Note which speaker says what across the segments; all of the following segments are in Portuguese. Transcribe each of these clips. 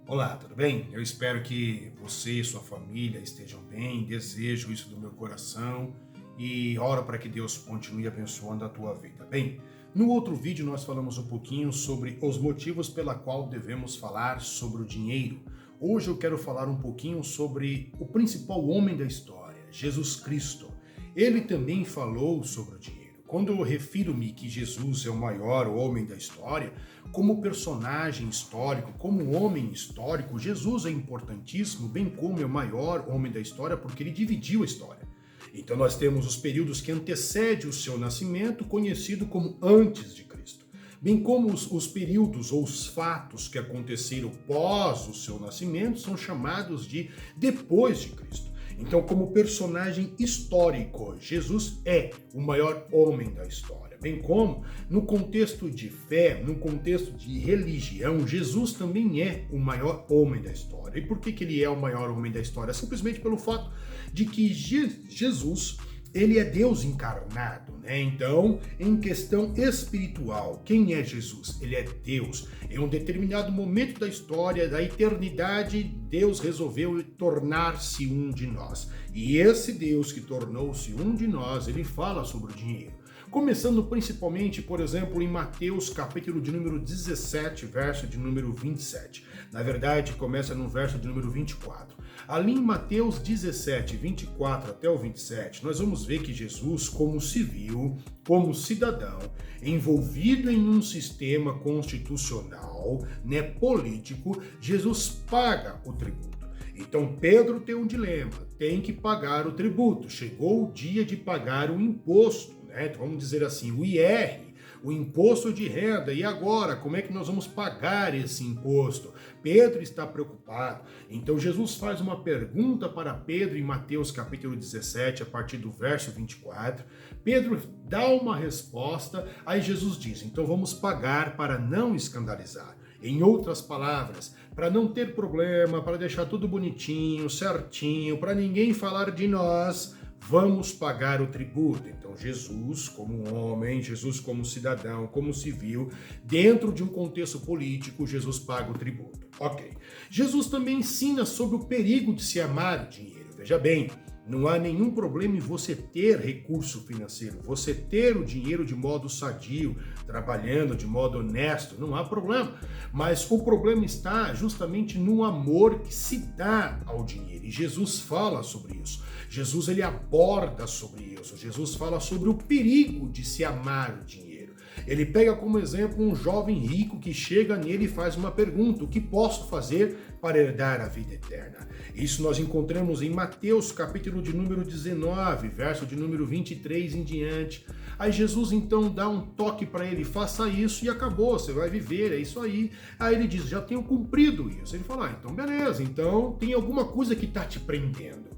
Speaker 1: Olá, tudo bem? Eu espero que você e sua família estejam bem, desejo isso do meu coração e oro para que Deus continue abençoando a tua vida. Bem, no outro vídeo nós falamos um pouquinho sobre os motivos pela qual devemos falar sobre o dinheiro. Hoje eu quero falar um pouquinho sobre o principal homem da história, Jesus Cristo. Ele também falou sobre o dinheiro. Quando eu refiro-me que Jesus é o maior homem da história, como personagem histórico, como homem histórico, Jesus é importantíssimo, bem como é o maior homem da história, porque ele dividiu a história. Então nós temos os períodos que antecedem o seu nascimento, conhecido como antes de Cristo, bem como os períodos ou os fatos que aconteceram pós o seu nascimento são chamados de depois de Cristo. Então, como personagem histórico, Jesus é o maior homem da história. Bem como, no contexto de fé, no contexto de religião, Jesus também é o maior homem da história. E por que ele é o maior homem da história? Simplesmente pelo fato de que Jesus, ele é Deus encarnado, né? Então, em questão espiritual, quem é Jesus? Ele é Deus. Em um determinado momento da história, da eternidade, Deus resolveu tornar-se um de nós. E esse Deus que tornou-se um de nós, ele fala sobre o dinheiro. Começando principalmente, por exemplo, em Mateus, capítulo de número 17, verso de número 27. Na verdade, começa no verso de número 24. Ali em Mateus 17, 24 até o 27, nós vamos ver que Jesus, como civil, como cidadão, envolvido em um sistema constitucional, né, político, Jesus paga o tributo. Então Pedro tem um dilema, tem que pagar o tributo. Chegou o dia de pagar o imposto, né? Vamos dizer assim, o IR, o imposto de renda. E agora, como é que nós vamos pagar esse imposto? Pedro está preocupado. Então Jesus faz uma pergunta para Pedro em Mateus capítulo 17, a partir do verso 24. Pedro dá uma resposta, aí Jesus diz, então vamos pagar para não escandalizar. Em outras palavras, para não ter problema, para deixar tudo bonitinho, certinho, para ninguém falar de nós, vamos pagar o tributo. Então Jesus como homem, Jesus como cidadão, como civil, dentro de um contexto político, Jesus paga o tributo. Ok. Jesus também ensina sobre o perigo de se amar o dinheiro. Veja bem, não há nenhum problema em você ter recurso financeiro, você ter o dinheiro de modo sadio, trabalhando de modo honesto, não há problema. Mas o problema está justamente no amor que se dá ao dinheiro. E Jesus fala sobre isso. Jesus ele aborda sobre isso. Jesus fala sobre o perigo de se amar o dinheiro. Ele pega como exemplo um jovem rico que chega nele e faz uma pergunta: o que posso fazer para herdar a vida eterna? Isso nós encontramos em Mateus, capítulo de número 19, verso de número 23 em diante. Aí Jesus então dá um toque para ele: faça isso e acabou, você vai viver, é isso aí. Aí ele diz: já tenho cumprido isso. Ele fala: então beleza, então tem alguma coisa que está te prendendo.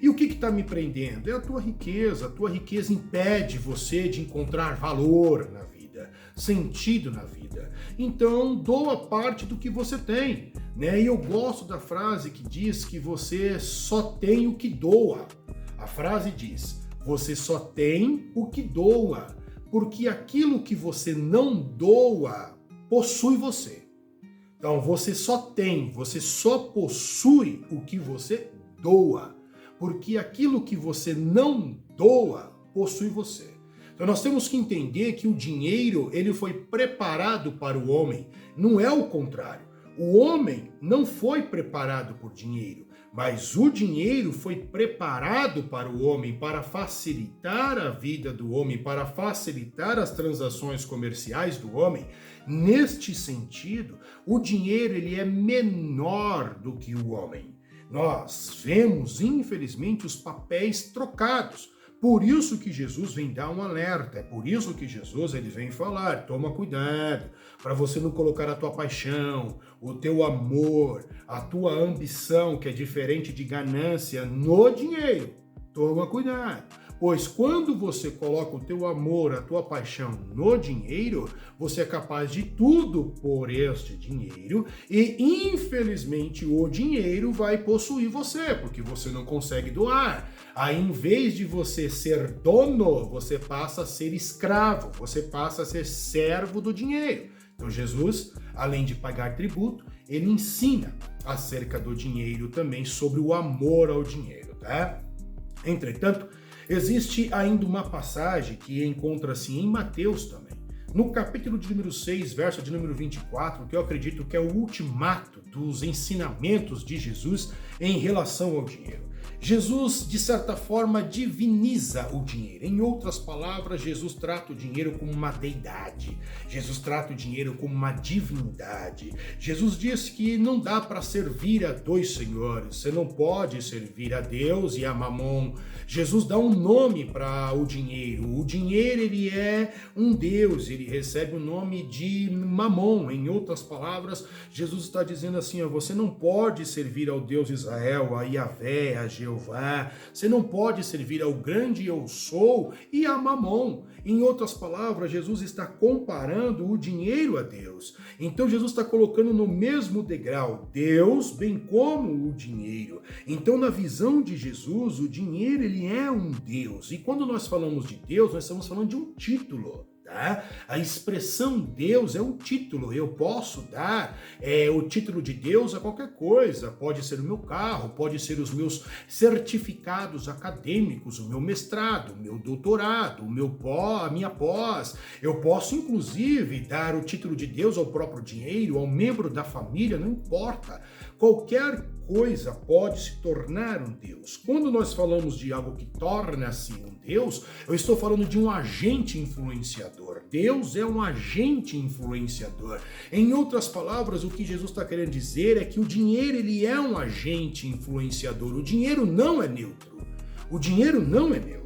Speaker 1: E o que está me prendendo? É a tua riqueza. A tua riqueza impede você de encontrar valor na vida, sentido na vida. Então, doa parte do que você tem, né? E eu gosto da frase que diz que você só tem o que doa. A frase diz: você só tem o que doa, porque aquilo que você não doa possui você. Então, você só tem, você só possui o que você doa, porque aquilo que você não doa possui você. Então nós temos que entender que o dinheiro ele foi preparado para o homem, não é o contrário. O homem não foi preparado por dinheiro, mas o dinheiro foi preparado para o homem, para facilitar a vida do homem, para facilitar as transações comerciais do homem. Neste sentido, o dinheiro ele é menor do que o homem. Nós vemos, infelizmente, os papéis trocados. Por isso que Jesus vem dar um alerta, é por isso que Jesus ele vem falar: toma cuidado, para você não colocar a tua paixão, o teu amor, a tua ambição, que é diferente de ganância, no dinheiro. Toma cuidado. Pois quando você coloca o teu amor, a tua paixão no dinheiro, você é capaz de tudo por este dinheiro e, infelizmente, o dinheiro vai possuir você, porque você não consegue doar. Aí, em vez de você ser dono, você passa a ser escravo, você passa a ser servo do dinheiro. Então Jesus, além de pagar tributo, ele ensina acerca do dinheiro também, sobre o amor ao dinheiro, tá? Entretanto, existe ainda uma passagem que encontra-se em Mateus também, no capítulo de número 6, verso de número 24, que eu acredito que é o ultimato dos ensinamentos de Jesus em relação ao dinheiro. Jesus, de certa forma, diviniza o dinheiro. Em outras palavras, Jesus trata o dinheiro como uma deidade. Jesus trata o dinheiro como uma divindade. Jesus diz que não dá para servir a dois senhores. Você não pode servir a Deus e a Mamon. Jesus dá um nome para o dinheiro. O dinheiro, ele é um Deus. Ele recebe o nome de Mamon. Em outras palavras, Jesus está dizendo assim, ó, você não pode servir ao Deus Israel, a Yahvé, a Jeová. Você não pode servir ao grande eu sou e a Mamon. Em outras palavras, Jesus está comparando o dinheiro a Deus. Então Jesus está colocando no mesmo degrau Deus, bem como o dinheiro. Então, na visão de Jesus, o dinheiro, ele é um Deus. E quando nós falamos de Deus, nós estamos falando de um título. Tá? A expressão Deus é um título. Eu posso dar o título de Deus a qualquer coisa. Pode ser o meu carro, pode ser os meus certificados acadêmicos, o meu mestrado, o meu doutorado, a minha pós. Eu posso, inclusive, dar o título de Deus ao próprio dinheiro, ao membro da família, não importa. Qualquer coisa pode se tornar um Deus. Quando nós falamos de algo que torna-se um Deus, eu estou falando de um agente influenciador. Deus é um agente influenciador. Em outras palavras, o que Jesus está querendo dizer é que o dinheiro, ele é um agente influenciador. O dinheiro não é neutro. O dinheiro não é neutro.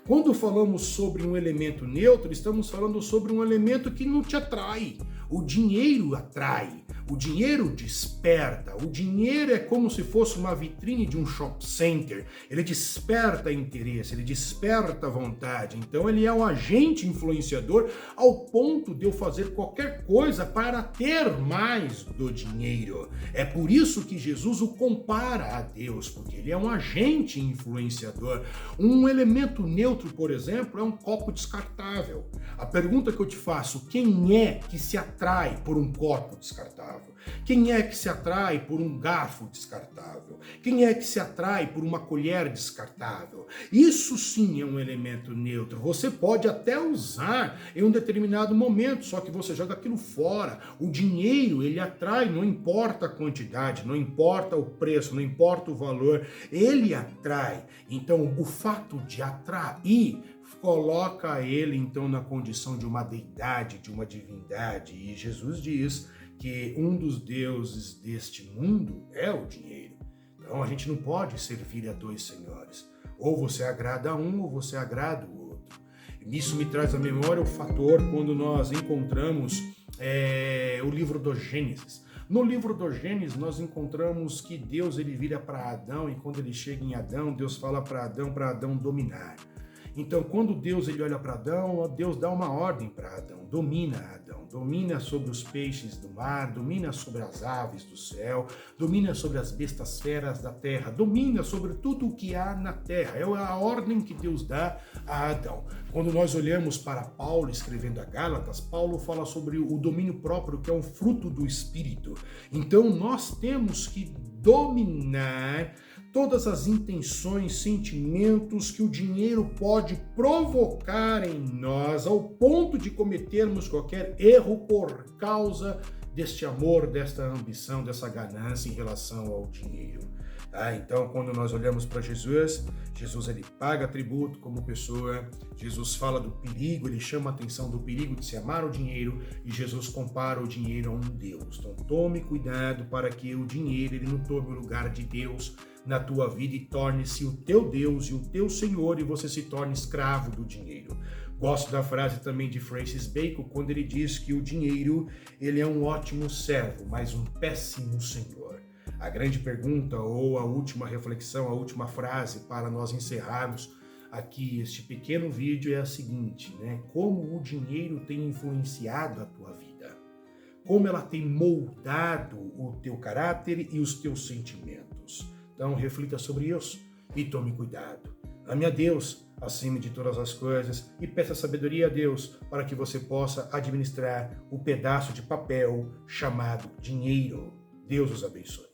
Speaker 1: Quando falamos sobre um elemento neutro, estamos falando sobre um elemento que não te atrai. O dinheiro atrai. O dinheiro desperta, o dinheiro é como se fosse uma vitrine de um shopping center, ele desperta interesse, ele desperta vontade, então ele é um agente influenciador ao ponto de eu fazer qualquer coisa para ter mais do dinheiro. É por isso que Jesus o compara a Deus, porque ele é um agente influenciador. Um elemento neutro, por exemplo, é um copo descartável. A pergunta que eu te faço, quem é que se atrai por um copo descartável? Quem é que se atrai por um garfo descartável? Quem é que se atrai por uma colher descartável? Isso sim é um elemento neutro. Você pode até usar em um determinado momento, só que você joga aquilo fora. O dinheiro, ele atrai, não importa a quantidade, não importa o preço, não importa o valor, ele atrai. Então, o fato de atrair coloca ele, então, na condição de uma deidade, de uma divindade. E Jesus diz que um dos deuses deste mundo é o dinheiro. Então a gente não pode servir a dois senhores. Ou você agrada um ou você agrada o outro. Isso me traz à memória o fator quando nós encontramos o livro do Gênesis. No livro do Gênesis nós encontramos que Deus ele vira para Adão e quando ele chega em Adão, Deus fala para Adão dominar. Então, quando Deus ele olha para Adão, Deus dá uma ordem para Adão, domina sobre os peixes do mar, domina sobre as aves do céu, domina sobre as bestas feras da terra, domina sobre tudo o que há na terra. É a ordem que Deus dá a Adão. Quando nós olhamos para Paulo escrevendo a Gálatas, Paulo fala sobre o domínio próprio, que é um fruto do Espírito. Então, nós temos que dominar todas as intenções, sentimentos que o dinheiro pode provocar em nós, ao ponto de cometermos qualquer erro por causa deste amor, desta ambição, dessa ganância em relação ao dinheiro. Tá? Então, quando nós olhamos para Jesus, ele paga tributo como pessoa, Jesus fala do perigo, ele chama a atenção do perigo de se amar o dinheiro e Jesus compara o dinheiro a um Deus. Então, tome cuidado para que o dinheiro ele não tome o lugar de Deus na tua vida e torne-se o teu Deus e o teu Senhor e você se torne escravo do dinheiro. Gosto da frase também de Francis Bacon, quando ele diz que o dinheiro ele é um ótimo servo, mas um péssimo senhor. A grande pergunta ou a última reflexão, a última frase para nós encerrarmos aqui este pequeno vídeo é a seguinte, né? Como o dinheiro tem influenciado a tua vida? Como ela tem moldado o teu caráter e os teus sentimentos? Então, reflita sobre isso e tome cuidado. Ame a Deus acima de todas as coisas e peça sabedoria a Deus para que você possa administrar o pedaço de papel chamado dinheiro. Deus os abençoe.